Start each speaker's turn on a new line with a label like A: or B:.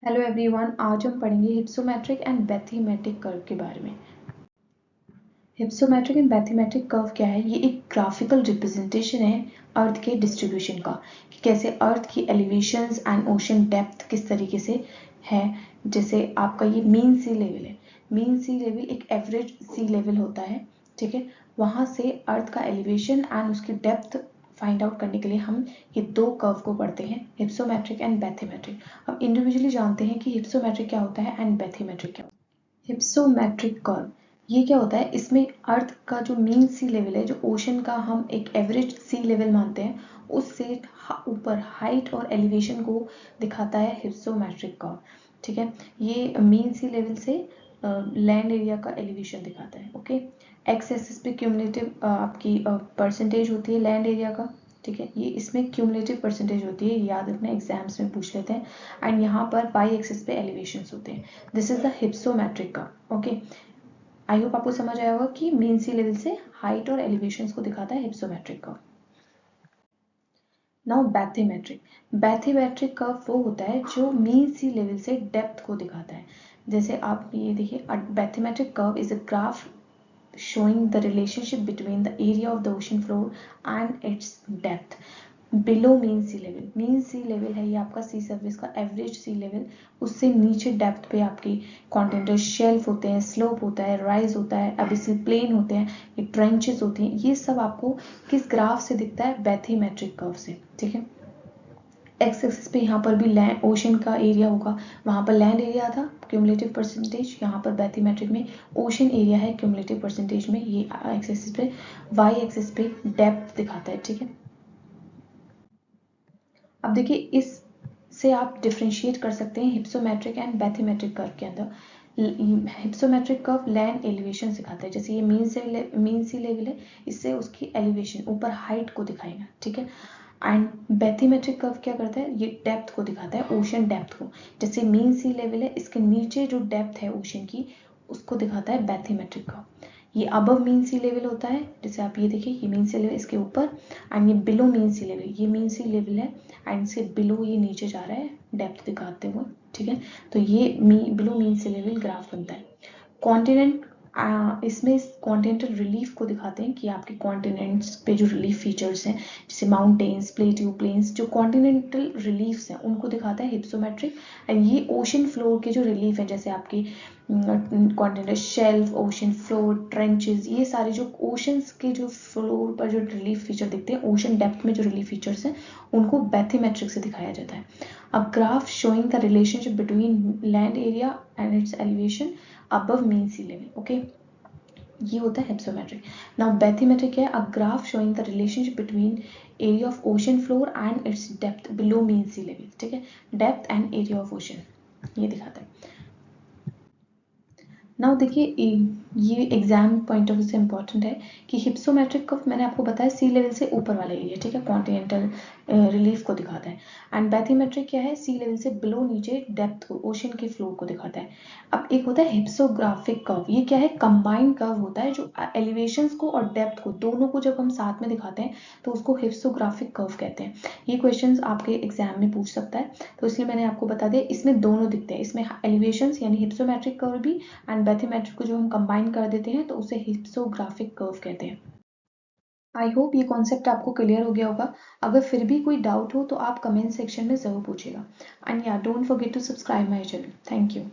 A: Hello everyone, आज हम पढ़ेंगे हिप्सोमेट्रिक एंड बैथीमेट्रिक कर्व के बारे में। हिप्सोमेट्रिक एंड बैथीमेट्रिक कर्व क्या है? ये एक ग्राफिकल रिप्रेजेंटेशन है अर्थ के डिस्ट्रीब्यूशन का, कि कैसे अर्थ की एलिवेशंस एंड ओशन डेप्थ किस तरीके से है। जैसे आपका ये मीन सी लेवल है। मीन सी लेवल एक एवरेज सी लेवल होता है, ठीक है। वहाँ से अर्थ का एलिवेशन एंड उसकी डेप्थ फाइंड आउट करने के लिए हम ये दो कर्व को पढ़ते हैं, हिप्सोमेट्रिक एंड बैथीमेट्रिक। हम इंडिविजुअली जानते हैं कि हिप्सोमेट्रिक क्या होता है एंड बैथीमेट्रिक क्या होता है। हिप्सोमेट्रिक कर्व ये क्या होता है? इसमें अर्थ का जो मीन सी लेवल है, जो ओशन का हम एक एवरेज सी लेवल मानते हैं, उससे ऊपर हाइट और एलिवेशन को दिखाता है हिप्सोमेट्रिक कर्व, ठीक है। ये मीन सी लेवल से लैंड एरिया का एलिवेशन दिखाता है, ओके। एक्स एक्सिस पे क्यूमुलेटिव आपकी परसेंटेज होती है लैंड एरिया का, ठीक है। ये इसमें क्यूमुलेटिव परसेंटेज होती है, याद रखना, एग्जाम्स में पूछ लेते हैं। एंड यहाँ पर वाई एक्सिस पे एलिवेशंस होते हैं। This is the hypsometric curve, okay. I hope आपको समझ आया होगा कि मीन सी लेवल से हाइट और एलिवेशंस को दिखाता है hypsometric curve. Now bathymetric. Bathymetric curve वो होता है जो मीन सी लेवल से डेप्थ को दिखाता है। जैसे आप ये देखिए, bathymetric curve is a graph showing the relationship between the area of the ocean floor and its depth below mean sea level। Mean sea level है ये आपका सी सर्फेस का एवरेज सी लेवल, उससे नीचे डेप्थ पे आपकी continental shelf होते हैं, स्लोप होता है, राइज होता है, अबिसिल प्लेन होते हैं, ये ट्रेंचेस होती हैं। ये सब आपको किस ग्राफ से दिखता है? बैथीमेट्रिक कर्व से, ठीक है। एक्स एक्सिस पे यहाँ पर भी लैंड ओशन का एरिया होगा, वहाँ पर लैंड एरिया था क्यूमुलेटिव परसेंटेज, यहाँ पर बैथीमेट्रिक में ओशन एरिया है क्यूमुलेटिव परसेंटेज में। ये एक्स एक्सिस पे, वाई एक्सिस पे डेप्थ दिखाता है, ठीक है। अब देखिए, इससे आप डिफ्रेंशिएट कर सकते हैं हिप्सोमेट्रिक एंड बैथीमेट्रिक कर्व के अंदर। हिप्सोमेट्रिक कर्व लैंड एलिवेशन सिखाता है, जैसे ये मीन सी लेवल है, इससे उसकी एलिवेशन ऊपर हाइट को दिखाएगा, ठीक है। एंड बैथीमेट्रिक कर्व क्या करता है? ये डेप्थ को दिखाता है, ओशन डेप्थ को। जैसे मीन सी लेवल है, इसके नीचे जो डेप्थ है ओशन की, उसको दिखाता है बैथीमेट्रिक कर्व। ये अबव मीन सी लेवल होता है, जैसे आप ये देखिए, ये मीन सी लेवल इसके ऊपर, एंड ये बिलो मीन सी लेवल, ये मीन सी लेवल है एंड इसके बिलो ये नीचे जा रहा है डेप्थ दिखाते हुए, ठीक है। तो ये below mean sea level graph बनता है। कॉन्टिनेंट, इसमें इस कॉन्टिनेंटल रिलीफ को दिखाते हैं कि आपके कॉन्टिनेंट्स पे जो रिलीफ फीचर्स हैं, जैसे माउंटेन्स, प्लेट्यू प्लेन्स, जो कॉन्टिनेंटल रिलीफ्स हैं उनको दिखाता है हिप्सोमेट्रिक। एंड ये ओशन फ्लोर के जो रिलीफ हैं, जैसे आपकी continental shelf, ocean floor, trenches, ये सारे जो ओशंस के जो फ्लोर पर जो रिलीफ फीचर दिखते हैं, ओशन डेप्थ में जो रिलीफ फीचर्स हैं, उनको बैथीमेट्रिक से दिखाया जाता है। अब graph showing the relationship between land area and it's elevation above mean sea level, okay। ये होता है हिप्सोमेट्रिक। नाउ बैथीमेट्रिक है a graph showing the relationship between area of ocean floor and its depth below mean sea level, ठीक है। Depth and area of ocean ये दिखाता है। Now देखिए, ये एग्जाम पॉइंट ऑफ व्यू से इंपॉर्टेंट है कि हिप्सोमेट्रिक कर्व मैंने आपको बताया सी लेवल से ऊपर वाला एरिया, ठीक है, कॉन्टिनेंटल रिलीफ को दिखाता है। एंड बैथीमेट्रिक क्या है? सी लेवल से बिलो नीचे डेप्थ को, ओशन के फ्लोर को दिखाता है। अब एक होता है हिप्सोग्राफिक कर्व, ये क्या है? कंबाइंड कर्व होता है जो एलिवेशंस को और डेप्थ को दोनों को जब हम साथ में दिखाते हैं तो उसको हिप्सोग्राफिक कर्व कहते हैं। ये क्वेश्चंस आपके एग्जाम में पूछ सकता है, तो इसलिए मैंने आपको बता दिया, इसमें दोनों दिखते हैं, इसमें एलिवेशंस यानी हिप्सोमेट्रिक कर्व भी, एंड बैथीमेट्रिक को जो हम कंबाइन कर देते हैं तो उसे हिप्सोग्राफिक कर्व कहते हैं। आई होप ये कॉन्सेप्ट आपको क्लियर हो गया होगा। अगर फिर भी कोई डाउट हो तो आप कमेंट सेक्शन में ज़रूर पूछेगा। And yeah don't forget to subscribe my channel. Thank you.